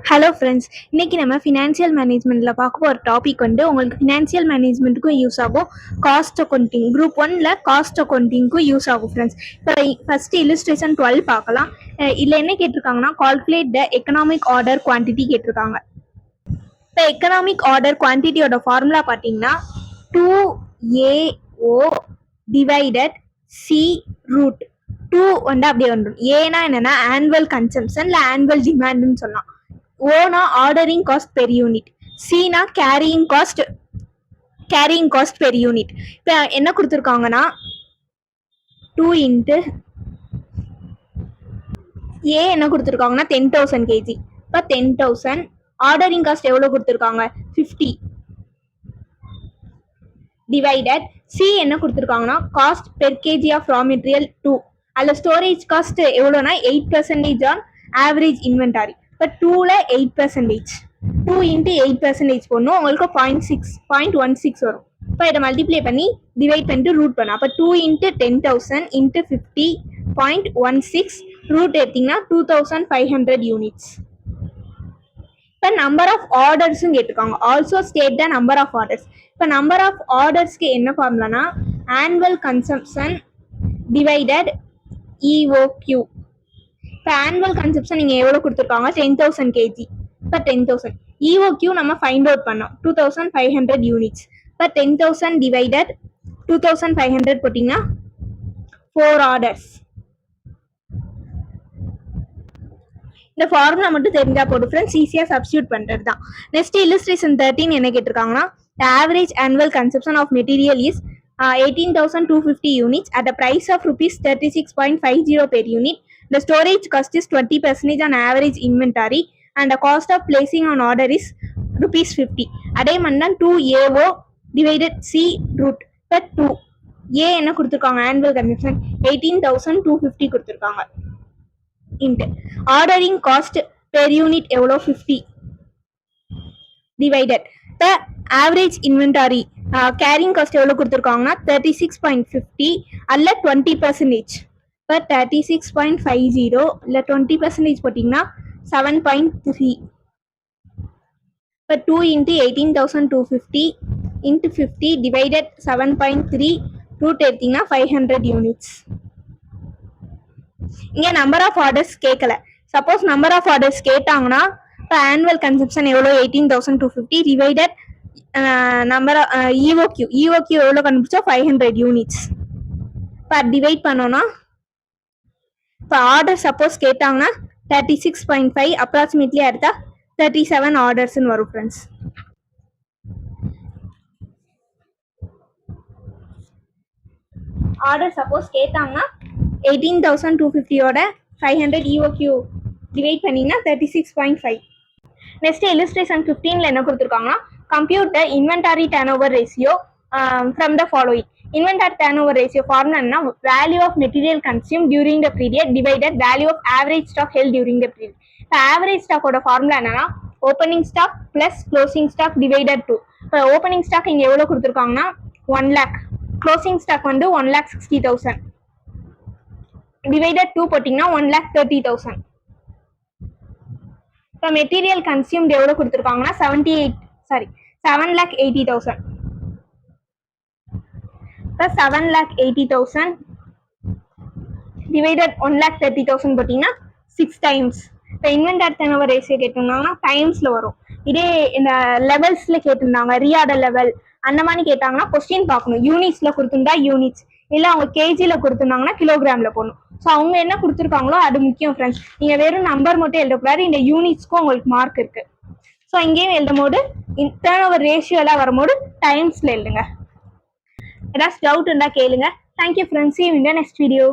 Hello friends, இன்னைக்கு நம்ம financial மேனேஜ்மெண்ட்டில் பார்க்க போகிற டாபிக் உங்களுக்கு ஃபினான்ஷியல் மேனேஜ்மெண்ட்டுக்கும் யூஸ் ஆகும், காஸ்ட் அக்கௌண்டிங் குரூப் 1ல் காஸ்ட் அக்கௌண்டிங்க்கும் யூஸ் ஆகும் ஃப்ரெண்ட்ஸ். இப்போ ஃபஸ்ட்டு இல்லுஸ்ட்ரேஷன் 12 பார்க்கலாம். இதில் என்ன கேட்டிருக்காங்கன்னா, calculate the economic order quantity கேட்டிருக்காங்க. இப்போ எக்கனாமிக் ஆர்டர் குவான்டிட்டியோட ஃபார்முலா பார்த்தீங்கன்னா 2AO டிவைடட் C ரூட் 2 அப்படியே வந்துடும். ஏன்னா என்னன்னா ஆனுவல் கன்சம்ஷன் இல்லை ஆனுவல் டிமாண்ட்னு சொல்லலாம். ஓனா ஆர்டரிங் காஸ்ட் பெர் யூனிட், சீனா கேரியிங் காஸ்ட் பெர் யூனிட். இப்போ என்ன கொடுத்துருக்காங்கன்னா 2 இன்ட்டு ஏ என்ன கொடுத்துருக்காங்கன்னா 10,000 kg. இப்போ 10,000 ஆர்டரிங் காஸ்ட் எவ்வளோ கொடுத்துருக்காங்க 50 டிவைடட் சி என்ன கொடுத்துருக்காங்கன்னா cost per KG of raw material 2. அதில் ஸ்டோரேஜ் காஸ்ட் எவ்வளோனா 8% ஆன் ஆவரேஜ் இன்வென்டாரி. இப்போ 2ல் 8%, 2 இன்ட்டு 8% போடணும், உங்களுக்கு 0.16 வரும். இப்போ இதை மல்டிப்ளை பண்ணி டிவைட் பண்ணிட்டு ரூட் பண்ண, அப்போ 2 இன்ட்டு 10,000 இன்ட்டு 50 0.16 ரூட் எடுத்திங்கன்னா 2500 யூனிட்ஸ். இப்போ நம்பர் ஆஃப் ஆர்டர்ஸும் கேட்டிருக்காங்க. Also state the number of orders. இப்போ நம்பர் ஆஃப் ஆர்டர்ஸ்க்கு என்ன ஃபார்முலானா ஆனுவல் கன்சம்ஷன் டிவைடட் EOQ. இப்போ ஆனுவல் கன்சப்ஷன் நீங்கள் எவ்வளோ கொடுத்துருக்காங்க 10,000 kg. இப்போ 10,000 EOQ நம்ம ஃபைண்ட் அவுட் பண்ணோம் 2500 யூனிட்ஸ். இப்போ 10,000 டிவைடட் 2500 போட்டிங்கன்னா 4 ஆர்டர்ஸ். இந்த ஃபார்முலா மட்டும் தெரிஞ்சா போடும் ஃப்ரெண்ட்ஸ், ஈஸியாக சப்ஸ்டியூட் பண்ணுறது தான். நெக்ஸ்ட் இல்லுஸ்ட்ரேஷன் 13 என்ன கேட்டிருக்காங்கன்னா average annual consumption of material is 18,250 units at the price of rupees 36.50 per unit. The storage cost is 20% on average inventory and the cost of placing on order is rupees 50. அதே மாதிரி 2AO divided C root per 2. A என்ன கொடுத்துருக்காங்க annual consumption 18,250 கொடுத்துருக்காங்க. Into ordering cost per unit எவ்வளோ 50 divided the average inventory carrying cost எவ்வளோ கொடுத்துருக்காங்கன்னா 36.50 அதில் 20%. இப்போ 36.50 இல்லை 20% போட்டிங்கன்னா 7.3. இப்போ 2 இன்ட்டு 18,250 இன்ட்டு 50 டிவைடட் 7.3 ரூட் எடுத்திங்கன்னா 500 யூனிட்ஸ். இங்கே நம்பர் ஆஃப் ஆர்டர்ஸ் கேட்கல. சப்போஸ் நம்பர் ஆஃப் ஆர்டர்ஸ் கேட்டாங்கன்னா இப்போ ஆனுவல் கன்சப்ஷன் எவ்வளோ 18,250 டிவைடட் நம்பர் EOQ எவ்வளோ கண்டுபிடிச்சா 500 யூனிட்ஸ். இப்போ டிவைட் பண்ணோன்னா இப்போ ஆர்டர் சப்போஸ் கேட்டாங்கன்னா 36.5 அப்ராக்சிமேட்லி எடுத்தா 37 ஆர்டர்ஸ்ன்னு வரும் ஃப்ரெண்ட்ஸ். ஆர்டர் சப்போஸ் கேட்டாங்கன்னா 18,250யோட 500 EOQ டிவைட் பண்ணிங்கன்னா 36.5. நெக்ஸ்ட் இல்லுஸ்ட்ரேஷன் 15ல் என்ன கொடுத்துருக்காங்கன்னா compute the inventory turnover ratio from the following. Inventory turnover ratio formula value of material consume during the period divided value of average stock held during the period. இப்போ average ஸ்டாக்கோட formula என்னன்னா opening stock plus closing stock divided 2. இப்போ opening stock இங்கே எவ்வளோ கொடுத்துருக்காங்கன்னா 1 lakh, closing stock 1,60,000 divided 2 போட்டிங்கன்னா 1,30,000. இப்போ material consumed எவ்வளோ கொடுத்துருக்காங்கன்னா 7,80,000. இப்போ 7,80,000 டிவைடட் 1,30,000 போட்டிங்கன்னா 6 டைம்ஸ். இப்போ இன்வென்டாரி டர்ன் ஓவர் ரேஷியோ கேட்டிருந்தாங்கன்னா டைம்ஸில் வரும். இதே இந்த லெவல்ஸில் கேட்டிருந்தாங்க ரீஆர்டர் லெவல் அந்த மாதிரி கேட்டாங்கன்னா கொஸ்டின் பார்க்கணும். யூனிட்ஸில் கொடுத்துருந்தா யூனிட்ஸ், இல்லை அவங்க கேஜியில் கொடுத்துருந்தாங்கன்னா கிலோகிராமில் போடணும். ஸோ அவங்க என்ன கொடுத்துருக்காங்களோ அது முக்கியம் ஃப்ரெண்ட்ஸ். நீங்கள் வெறும் நம்பர் மட்டும் எழுதக்கூடாது, இந்த யூனிட்ஸ்க்கும் உங்களுக்கு மார்க் இருக்குது. ஸோ இங்கேயும் எழுதும் போது டர்ன் ஓவர் ரேஷியோலாம் வரும்போது டைம்ஸில் எழுதுங்க. ஏதாச்சும் டவுட் இருந்தால் கேளுங்க. Thank you friends, see you in the next video.